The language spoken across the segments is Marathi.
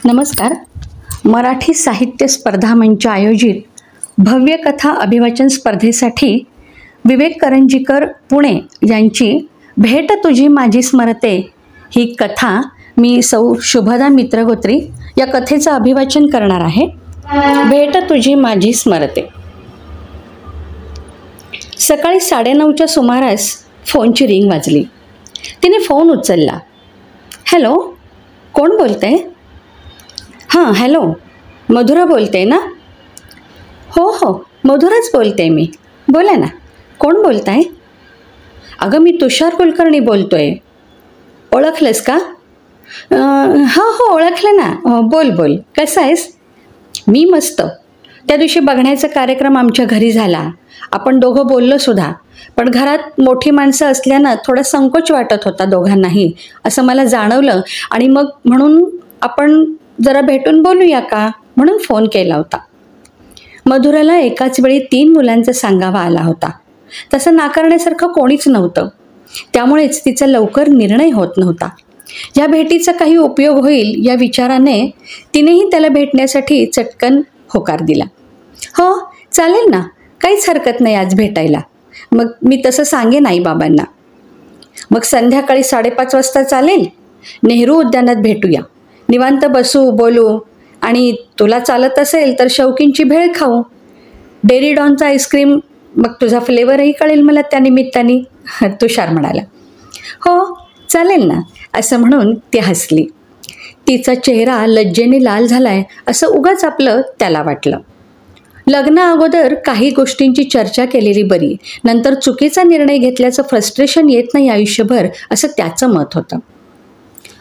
नमस्कार. मराठी साहित्य स्पर्धा मंच आयोजित भव्य कथा अभिवाचन स्पर्धेसाठी विवेक करंजीकर पुणे यांची भेट तुझी माझी स्मरते ही कथा मी सौ शुभदा मित्रगोत्री या कथेचं अभिवाचन करणार आहे. भेट तुझी माझी स्मरते. सकाळी 9:30च्या सुमारास फोनची रिंग वाजली. तिने फोन उचलला. हॅलो, कोण बोलते? हां, हॅलो, मधुरा बोलते ना? हो हो, मधुराच बोलते मी. बोला ना, कोण बोलत आहे? अगं, मी तुषार कुलकर्णी बोलतो आहे. ओळखलंस का? हो हो, ओळखलं ना. बोल बोल, कसं आहेस? मी मस्त. त्या दिवशी बघण्याचा कार्यक्रम आमच्या घरी झाला. आपण दोघं बोललो सुद्धा, पण घरात मोठी माणसं असल्यानं थोडा संकोच वाटत होता दोघांनाही, असं मला जाणवलं. आणि मग म्हणून आपण जरा भेटून बोलूया का म्हणून फोन केला होता. मधुराला एकाच वेळी 3 मुलांचा सांगावा आला होता. तसं नाकारण्यासारखं कोणीच नव्हतं. त्यामुळेच तिचा लवकर निर्णय होत नव्हता. या भेटीचा काही उपयोग होईल या विचाराने तिनेही त्याला भेटण्यासाठी चटकन होकार दिला. हो, चालेल ना, काहीच हरकत नाही आज भेटायला. मग मी तसं सांगेन आई बाबांना. मग संध्याकाळी 5:30 वाजता चालेल? नेहरू उद्यानात भेटूया. निवांत बसू, बोलू, आणि तुला चालत असेल तर शौकींची भेळ खाऊ. डेअरी डॉनचा आईस्क्रीम, मग तुझा फ्लेवरही कळेल मला त्यानिमित्ताने, तुषार म्हणाला. हो, चालेल ना, असं म्हणून ती हसली. तिचा चेहरा लज्जेने लाल झालाय असं उगाच आपलं त्याला वाटलं. लग्ना अगोदर काही गोष्टींची चर्चा केलेली बरी, नंतर चुकीचा निर्णय घेतल्याचं फ्रस्ट्रेशन येत नाही आयुष्यभर, असं त्याचं मत होतं.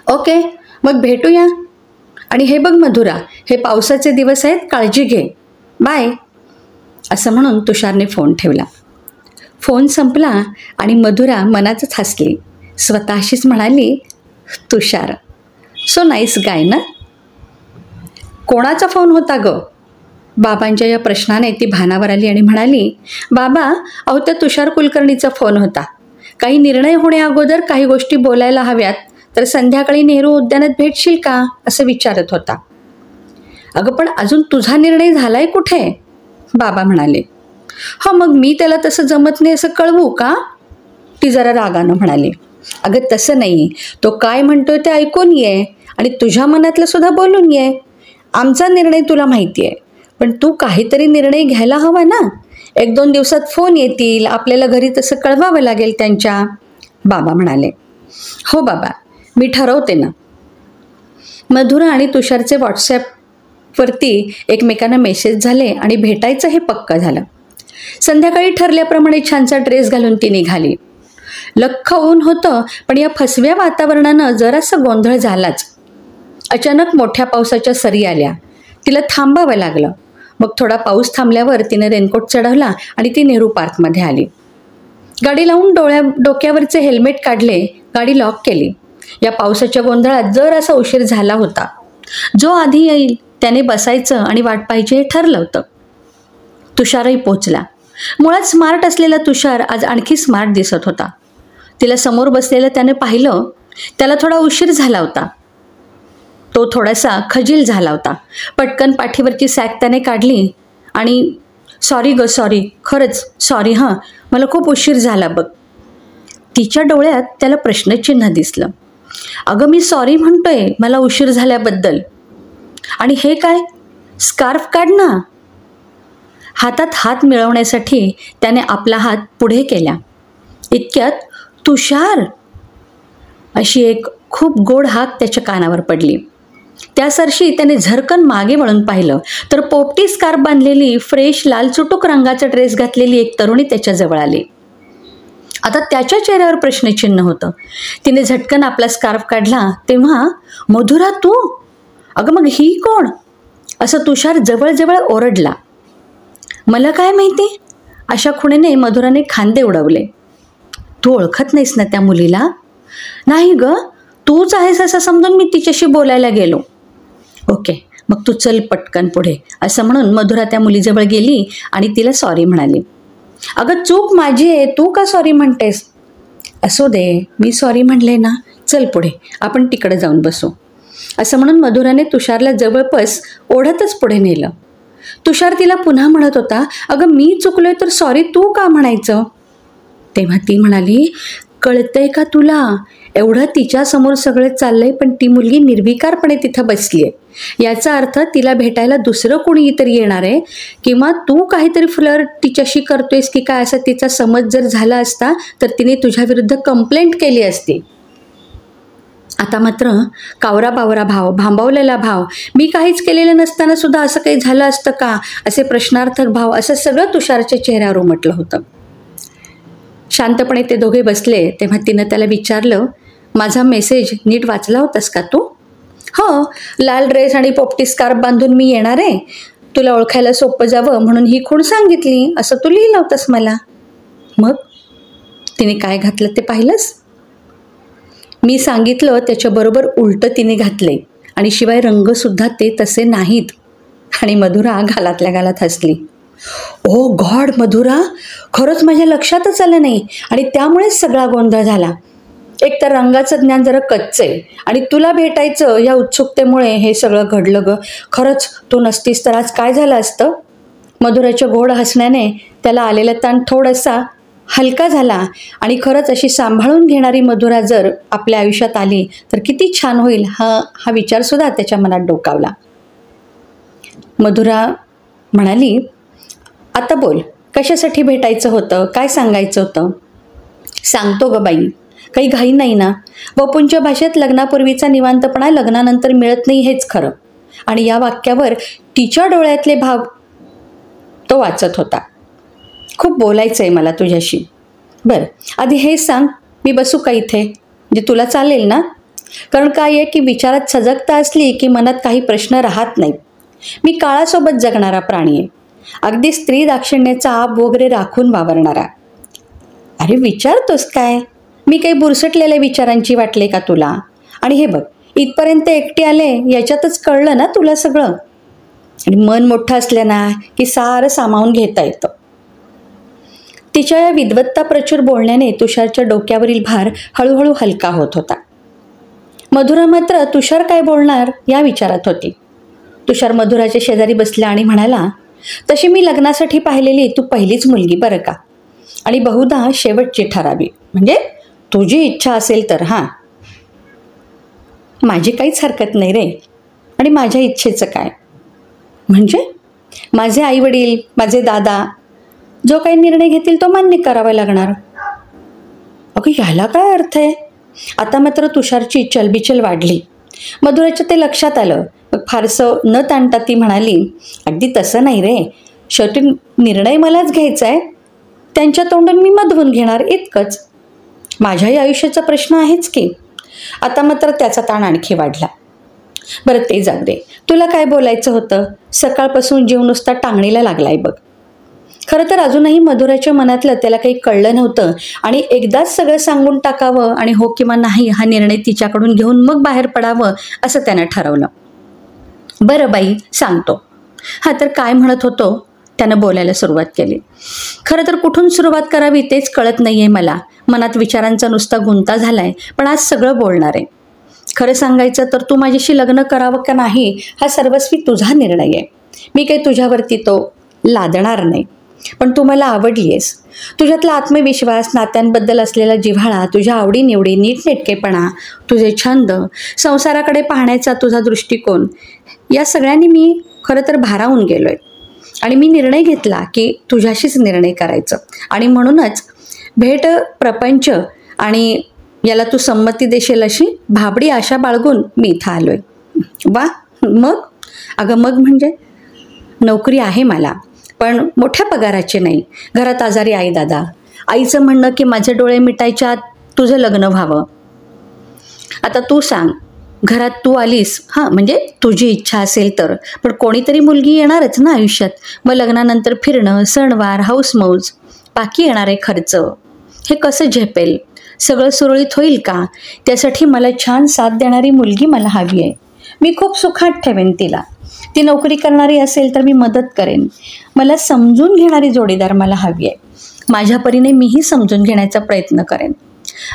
ओके, मग भेटूया. आणि हे बघ मधुरा, हे पावसाचे दिवस आहेत, काळजी घे. बाय. असं म्हणून तुषारने फोन ठेवला. फोन संपला आणि मधुरा मनातच हसली. स्वतःशीच म्हणाली, तुषार सो नाईस गाय ना. कोणाचा फोन होता ग? बाबांच्या या प्रश्नाने ती भानावर आली आणि म्हणाली, बाबा, अहो त्या तुषार कुलकर्णीचा फोन होता. काही निर्णय होण्याअगोदर काही गोष्टी बोलायला हव्यात, तर संध्याकाळी नेहरू उद्यानात भेटशील का असं विचारत होता. अगं, पण अजून तुझा निर्णय झालाय कुठे? बाबा म्हणाले. हो, मग मी त्याला तसं जमत नाही असं कळवू का? ती जरा रागानं म्हणाली. अगं, तसं नाही, तो काय म्हणतोय ते ऐकून ये आणि तुझ्या मनातलं सुद्धा बोलून ये. आमचा निर्णय तुला माहिती आहे, पण तू काहीतरी निर्णय घ्यायला हवा ना. 1-2 दिवसात फोन येतील, आपल्याला घरी तसं कळवावं लागेल त्यांच्या. बाबा म्हणाले. हो बाबा, मी ठरवते ना. मधुरा आणि तुषारचे व्हॉट्सॲपवरती एकमेकांना मेसेज झाले आणि भेटायचं हे पक्का झालं. संध्याकाळी ठरल्याप्रमाणे छानसा ड्रेस घालून ती निघाली. लख्ख ऊन होतं, पण या फसव्या वातावरणानं जरासं गोंधळ झालाच. अचानक मोठ्या पावसाच्या सरी आल्या. तिला थांबावं लागलं. मग थोडा पाऊस थांबल्यावर तिने रेनकोट चढवला आणि ती नेहरू पार्कमध्ये आली. गाडी लावून डोक्यावरचे हेल्मेट काढले, गाडी लॉक केली. या पावसाच्या गोंधळात जरासा उशीर झाला होता. जो आधी येईल त्याने बसायचं आणि वाट पाहायची हे ठरलं होतं. तुषारही पोचला. मुळात स्मार्ट असलेला तुषार आज आणखी स्मार्ट दिसत होता. तिला समोर बसलेलं त्याने पाहिलं. त्याला थोडा उशीर झाला होता. तो थोडासा खजील झाला होता. पटकन पाठीवरची सॅक त्याने काढली आणि सॉरी ग, सॉरी, खरंच सॉरी, हां, मला खूप उशीर झाला बघ. तिच्या डोळ्यात त्याला प्रश्नचिन्ह दिसलं. अगं, मी सॉरी म्हणतोय मला उशीर झाल्याबद्दल. आणि हे काय, स्कार्फ काढ ना. हातात हात मिळवण्यासाठी त्याने आपला हात पुढे केला. इतक्यात तुषार अशी एक खूप गोड हाक त्याच्या कानावर पडली. त्यासरशी त्याने झरकन मागे वळून पाहिलं तर पोपटी स्कार्फ बांधलेली, फ्रेश लाल चुटूक रंगाचा ड्रेस घातलेली एक तरुणी त्याच्याजवळ आली. आता त्याच्या चेहऱ्यावर प्रश्नचिन्ह होतं. तिने झटकन आपला स्कार्फ काढला तेव्हा, मधुरा तू? अगं, मग ही कोण? असं तुषार जवळजवळ ओरडला. मला काय माहिती? अशा खुणेने मधुराने खांदे उडवले. तू ओळखत नाहीस ना त्या मुलीला? नाही ग, तूच आहेस असं समजून मी तिच्याशी बोलायला गेलो. ओके, मग तू चल पटकन पुढे, असं म्हणून मधुरा त्या मुलीजवळ गेली आणि तिला सॉरी म्हणाली. अगं, चूक माझी आहे, तू का सॉरी म्हणतेस? असू दे, मी सॉरी म्हणले ना. चल पुढे, आपण तिकडे जाऊन बसू. असं म्हणून मधुराने तुषारला जवळपास ओढतच पुढे नेलं. तुषार तिला पुन्हा म्हणत होता, अगं मी चुकलोय तर सॉरी तू का म्हणायचं? तेव्हा ती म्हणाली, कळतंय का तुला? एवढं तिच्यासमोर सगळं चाललंय पण ती मुलगी निर्विकारपणे तिथं बसली आहे. याचा अर्थ तिला भेटायला दुसरं कोणी तरी येणार आहे किंवा तू काहीतरी फ्लर्ट तिच्याशी करतोयस की काय असा तिचा समज जर झाला असता तर तिने तुझ्या विरुद्ध कंप्लेंट केली असती. आता मात्र कावरा बावरा भाव, भांबवलेला भाव, मी काहीच केलेलं नसताना सुद्धा असं काही झालं असतं का, असे प्रश्नार्थक भाव, असं सगळं तुषारच्या चेहऱ्यावर उमटलं होतं. शांतपणे ते दोघे बसले तेव्हा तिनं त्याला विचारलं, माझा मेसेज नीट वाचला होतास का तू? हो, लाल ड्रेस आणि पोपटी स्कार्फ बांधून मी येणार आहे, तुला ओळखायला सोपं जावं म्हणून ही खूण सांगितली, असं तू लिहिलं होतंस मला. मग तिने काय घातलं ते पाहिलंस? मी सांगितलं त्याच्याबरोबर उलटं तिने घातलंय आणि शिवाय रंगसुद्धा ते तसे नाहीत. आणि मधुरा गालातल्या गालात हसली. ओ गॉड मधुरा, खरंच माझ्या लक्षातच आलं नाही आणि त्यामुळेच सगळा गोंधळ झाला. एक तर रंगाचं ज्ञान जरा कच्चं आहे आणि तुला भेटायचं या उत्सुकतेमुळे हे सगळं घडलं ग. खरंच तू नसतीस तर आज काय झालं असतं? मधुराच्या गोड हसण्याने त्याला आलेला ताण थोडासा हलका झाला आणि खरंच अशी सांभाळून घेणारी मधुरा जर आपल्या आयुष्यात आली तर किती छान होईल हा विचारसुद्धा त्याच्या मनात डोकावला. मधुरा म्हणाली, आता बोल, कशासाठी भेटायचं होतं, काय सांगायचं होतं? सांगतो ग बाई, काही घाई नाही ना. वपुंच्या भाषेत लग्नापूर्वीचा निवांतपणा लग्नानंतर मिळत नाही हेच खरं. आणि या वाक्यावर तिच्या डोळ्यातले भाव तो वाचत होता. खूप बोलायचं आहे मला तुझ्याशी. बरं, आधी हे सांग, मी बसू का इथे? म्हणजे तुला चालेल ना? कारण काय आहे की विचारात सजगता असली की मनात काही प्रश्न राहत नाहीत. मी काळासोबत जगणारा प्राणी आहे, अगदी स्त्री दाक्षिण्याचा आप वगैरे राखून वावरणारा. अरे विचारतोस काय? मी काही बुरसटलेल्या विचारांची वाटले का तुला? आणि हे बघ, इथपर्यंत एकटी आले याच्यातच कळलं ना तुला सगळं. आणि मन मोठं असलं ना की सारं सामावून घेता येतं. तिच्या या विद्वत्ता प्रचूर बोलण्याने तुषारच्या डोक्यावरील भार हळूहळू हलका होत होता. मधुरा मात्र तुषार काय बोलणार या विचारात होती. तुषार मधुराच्या शेजारी बसला आणि म्हणाला, तशी मी लग्नासाठी पाहिलेली तू पहिलीच मुलगी बरं का, आणि बहुधा शेवटची ठरावी, म्हणजे तुझी इच्छा असेल तर. हां, माझी काहीच हरकत नाही रे. आणि माझ्या इच्छेचं काय? म्हणजे माझे आईवडील, माझे दादा जो काही निर्णय घेतील तो मान्य करावा लागणार. अगं ह्याला काय अर्थ आहे? आता मात्र तुषारची चलबिचल वाढली. मधुराच्या ते लक्षात आलं. मग फारसं न ताणता ती म्हणाली, अगदी तसं नाही रे, शेवटी निर्णय मलाच घ्यायचा आहे, त्यांच्या तोंडून मी मधवून घेणार इतकंच. माझ्याही आयुष्याचा प्रश्न आहेच की. आता मात्र त्याचा ताण आणखी वाढला. बरं ते जाऊ दे, तुला काय बोलायचं होतं? सकाळपासून जीव नुसता टांगणीला लागलाय बघ. खरं तर अजूनही मधुराच्या मनातलं त्याला काही कळलं नव्हतं आणि एकदाच सगळं सांगून टाकावं आणि हो किंवा नाही हा निर्णय तिच्याकडून घेऊन मग बाहेर पडावं असं त्यानं ठरवलं. बरं बाई, सांगतो. हा तर काय म्हणत होतो? त्यानं बोलायला सुरुवात केली. खरं तर कुठून सुरुवात करावी तेच कळत नाही आहे मला. मनात विचारांचा नुसता गुंता झाला आहे, पण आज सगळं बोलणार आहे. खरं सांगायचं तर तू माझ्याशी लग्न करावं का नाही हा सर्वस्वी तुझा निर्णय आहे. मी काही तुझ्यावरती तो लादणार नाही. पण तू मला आवडली आहेस. तुझ्यातला आत्मविश्वास, नात्यांबद्दल असलेला जिव्हाळा, तुझ्या आवडीनिवडी, नीटनेटकेपणा, तुझे छंद, संसाराकडे पाहण्याचा तुझा दृष्टिकोन, या सगळ्यांनी मी खरं तर भारावून गेलो आहे. आणि मी निर्णय घेतला की तुझ्याशीच निर्णय करायचं. आणि म्हणूनच भेट प्रपंच आणि याला तू संमती देशील अशी भाबडी आशा बाळगून मी इथं आलो आहे. वा, मग? अगं मग म्हणजे नोकरी आहे मला, पण मोठ्या पगाराची नाही. घरात आजारी आई दादा. आईचं म्हणणं की माझे डोळे मिटायच्या आत तुझं लग्न व्हावं. आता तू सांग, घरात तू आलीस, हां म्हणजे तुझी इच्छा असेल तर, पण कोणीतरी मुलगी येणारच ना आयुष्यात. मग लग्नानंतर फिरणं, सणवार, हौसमौज, बाकी येणारे खर्च, हे कसं झेपेल? सगळं सुरळीत होईल का? त्यासाठी मला छान साथ देणारी मुलगी मला हवी आहे. मी खूप सुखात ठेवेन तिला. ती नोकरी करणारी असेल तर मी मदत करेन. मला समजून घेणारी जोडीदार मला हवी आहे. माझ्या परीने मीही समजून घेण्याचा प्रयत्न करेन.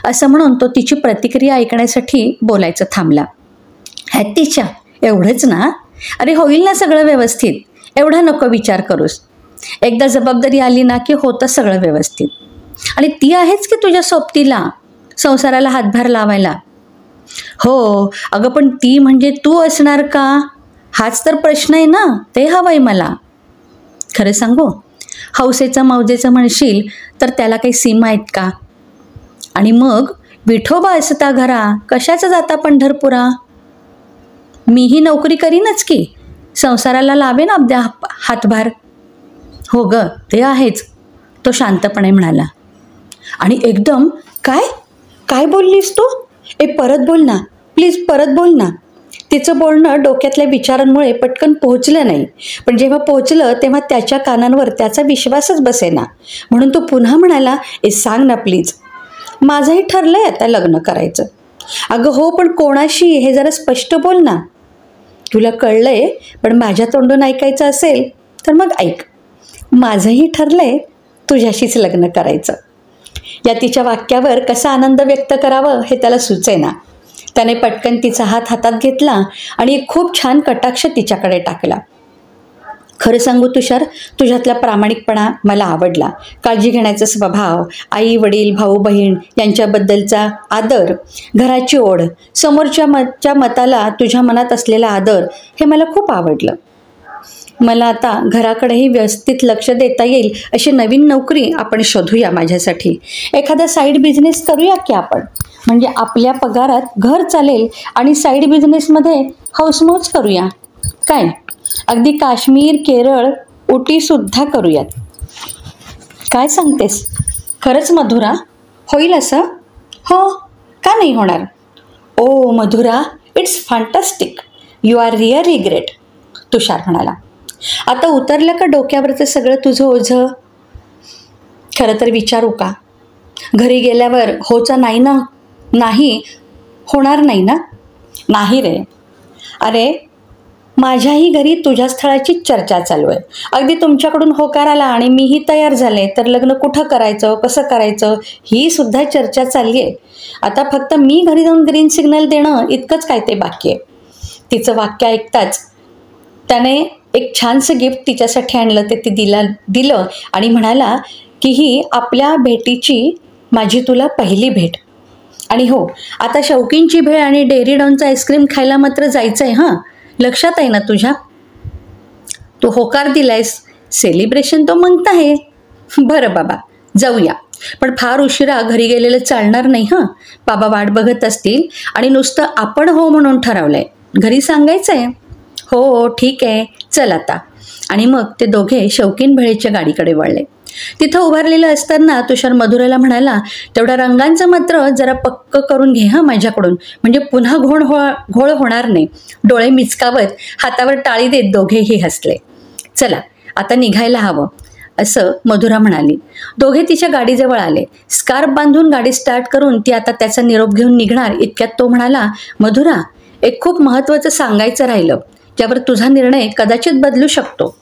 असं म्हणून तो तिची प्रतिक्रिया ऐकण्यासाठी बोलायचं थांबला. हत्तीच्या एवढंच ना? अरे होईल ना सगळं व्यवस्थित, एवढा नको विचार करूस. एकदा जबाबदारी आली ना की होतं सगळं व्यवस्थित. आणि ती आहेच की तुझ्या सोबतीला, संसाराला हातभार लावायला. हो अगं, पण ती म्हणजे तू असणार का, हाच तर प्रश्न आहे ना. ते हवंय मला. खरं सांगू, हौसेचं मौजेचं म्हणशील तर त्याला काही सीमा आहेत का? आणि मग विठोबा असता घरा, कशाचं जाता पंढरपुरा? मीही नोकरी करीनच की, संसाराला लावेन अब्द्या हातभार. हो ग, ते आहेच, तो शांतपणे म्हणाला. आणि एकदम काय काय बोललीस तू? परत बोल ना प्लीज, परत बोल ना. तिचं बोलणं डोक्यातल्या विचारांमुळे पटकन पोहोचलं नाही, पण जेव्हा पोहोचलं तेव्हा त्याच्या कानांवर त्याचा विश्वासच बसेना. म्हणून तो पुन्हा म्हणाला, सांग ना प्लीज. माझंही ठरलंय आता लग्न करायचं. अगं हो, पण कोणाशी हे जरा स्पष्ट बोल ना. तुला कळलंय, पण माझ्या तोंडून ऐकायचं असेल तर मग ऐक. माझंही ठरलंय तुझ्याशीच लग्न करायचं. या तिच्या वाक्यावर कसा आनंद व्यक्त करावं हे त्याला सुचेना. त्याने पटकन तिचा हात हातात घेतला आणि एक खूप छान कटाक्ष तिच्याकडे टाकला. खरं सांगू तुषार, तुझ्यातला प्रामाणिकपणा मला आवडला. काळजी घेण्याचा स्वभाव, आई वडील भाऊ बहीण यांच्याबद्दलचा आदर, घराची ओढ, समोरच्या मताला तुझ्या मनात असलेला आदर, हे मला खूप आवडलं. मला आता घराकडेही व्यवस्थित लक्ष देता येईल अशी नवीन नोकरी आपण शोधूया माझ्यासाठी. एखादा साईड बिझनेस करूया की आपण, म्हणजे आपल्या पगारात घर चालेल आणि साईड बिझनेसमध्ये हौसमौज करूया. काय, अगदी काश्मीर, केरळ, उटीसुद्धा करूयात. काय सांगतेस? खरंच मधुरा, होईल असं? हो, का नाही होणार? ओ Madhura, it's fantastic. You are really great, Tushar म्हणाला. आता उतरलं का डोक्यावरचं सगळं तुझं ओझं? खरं तर विचारू का? घरी गेल्यावर होचं नाही ना? नाही होणार नाही ना? नाही रे. अरे, माझ्याही घरी तुझ्या स्थळाची चर्चा चालू आहे. अगदी तुमच्याकडून होकार आला आणि मीही तयार झाले तर लग्न कुठं करायचं, कसं करायचं, ही सुद्धा चर्चा चालली आहे. आता फक्त मी घरी जाऊन ग्रीन सिग्नल देणं इतकंच काय ते बाकी आहे. तिचं वाक्य ऐकताच त्याने एक छानसं गिफ्ट तिच्यासाठी आणलं. ते ती दिलं आणि म्हणाला की ही आपल्या भेटीची माझी तुला पहिली भेट. आणि हो, आता शौकींची भेळ आणि डेअरी डॉनचा आईस्क्रीम खायला मात्र जायचं आहे. हां, लक्षात आहे ना तुझ्या? तू होकार दिलायस, सेलिब्रेशन तो म्हणत आहे. बरं बाबा, जाऊया. पण फार उशिरा घरी गेलेलं चालणार नाही. हां, बाबा वाट बघत असतील. आणि नुसतं आपण हो म्हणून ठरवलंय, घरी सांगायचं आहे. हो ठीक आहे, चल आता. आणि मग ते दोघे शौकीन भेळेच्या गाडीकडे वळले. तिथं उभारलेलं असताना तुषार मधुराला म्हणाला, तेवढ्या रंगांचं मात्र जरा पक्क करून घे हां माझ्याकडून, म्हणजे पुन्हा घोळ होणार नाही. डोळे मिचकावत हातावर टाळी देत दोघेही हसले. चला आता निघायला हवं, असं मधुरा म्हणाली. दोघे तिच्या गाडीजवळ आले. स्कार्फ बांधून गाडी स्टार्ट करून ती आता त्याचा निरोप घेऊन निघणार इतक्यात तो म्हणाला, मधुरा, एक खूप महत्त्वाचं सांगायचं राहिलं, ज्यावर तुझा निर्णय कदाचित बदलू शकतो.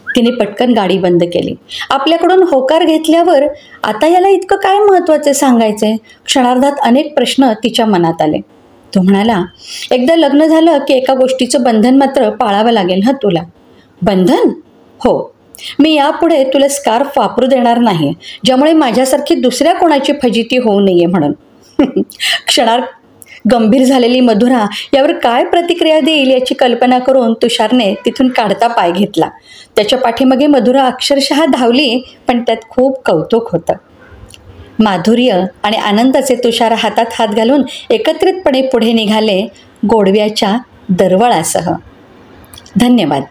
तिने पटकन गाडी बंद केली. आपल्याकडून होकार घेतल्यावर आता याला इतकं काय महत्त्वाचं सांगायचंय? क्षणार्धात अनेक प्रश्न तिच्या मनात आले. तो म्हणाला, एकदा लग्न झालं की एका गोष्टीचं बंधन मात्र पाळावं लागेल हं तुला. बंधन? हो, मी यापुढे तुला स्कार्फ वापरू देणार नाही, ज्यामुळे माझ्यासारखी दुसऱ्या कोणाची फजिती होऊ नये म्हणून. क्षणार्थ गंभीर झालेली मधुरा यावर काय प्रतिक्रिया देईल याची कल्पना करून तुषारने तिथून काढता पाय घेतला. त्याच्या पाठीमागे मधुरा अक्षरशः धावली, पण त्यात खूप कौतुक होतं. माधुर्य आणि आनंदाचे तुषार हातात हात घालून एकत्रितपणे पुढे निघाले, गोडव्याच्या दरवळासह. धन्यवाद.